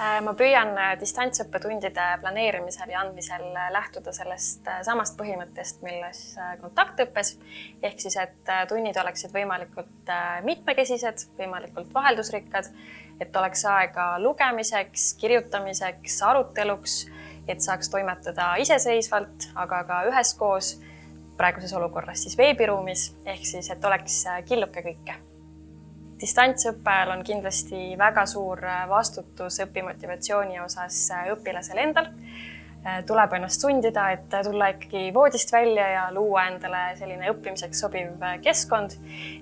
Ma püüan distantsõppetundide planeerimisel ja andmisel lähtuda sellest samast põhimõttest, milles kontaktõppes. Ehk siis, et tunnid oleksid võimalikult mitmekesised, võimalikult vaheldusrikkad, et oleks aega lugemiseks, kirjutamiseks, aruteluks, et saaks toimetada iseseisvalt, aga ka üheskoos, praeguses olukorras siis veebiruumis, ehk siis, et oleks killuke kõike. Distantsõppel on kindlasti väga suur vastutus õpimotivatsiooni osas õpilasel endal. Tuleb ennast sundida, et tulla ikkagi voodist välja ja luua endale selline õppimiseks sobiv keskkond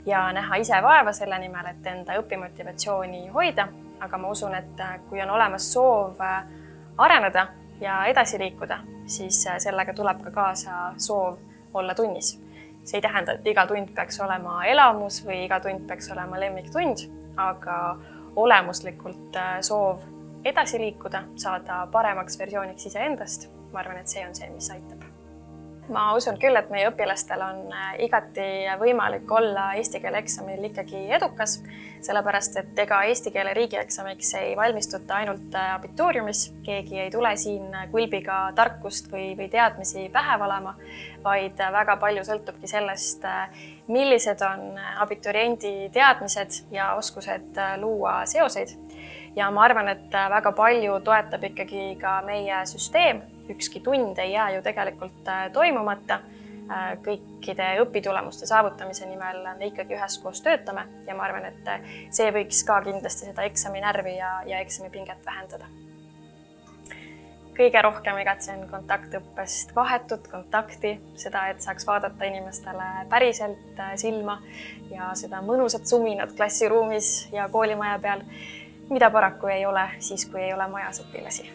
ja näha ise vaeva selle nimel, et enda õpimotivatsiooni hoida. Aga ma usun, et kui on olemas soov areneda ja edasi liikuda, siis sellega tuleb ka kaasa soov olla tunnis. See ei tähenda, et iga tund peaks olema elamus või iga tund peaks olema lemmiktund, aga olemuslikult soov edasi liikuda, saada paremaks versiooniks iseendast. Ma arvan, et see on see, mis aitab. Ma usun küll, et meie õpilastel on igati võimalik olla eesti keele eksamil ikkagi edukas, sellepärast et ega eesti keele riigieksamiks ei valmistuta ainult abituuriumis. Keegi ei tule siin kulbiga tarkust või teadmisi pähe valama, vaid väga palju sõltubki sellest, millised on abituriendi teadmised ja oskused luua seoseid. Ja ma arvan, et väga palju toetab ikkagi ka meie süsteem. Ükski tund ei jää ju tegelikult toimumata. Kõikide õpitulemuste saavutamise nimel me ikkagi üheskoos töötame ja ma arvan, et see võiks ka kindlasti seda eksami närvi ja eksami pinget vähendada. Kõige rohkem igatsen kontaktõppest vahetut kontakti, seda, et saaks vaadata inimestele päriselt silma ja seda mõnusat suminat klassiruumis ja koolimaja peal, mida paraku ei ole siis, kui ei ole majas õpilasi.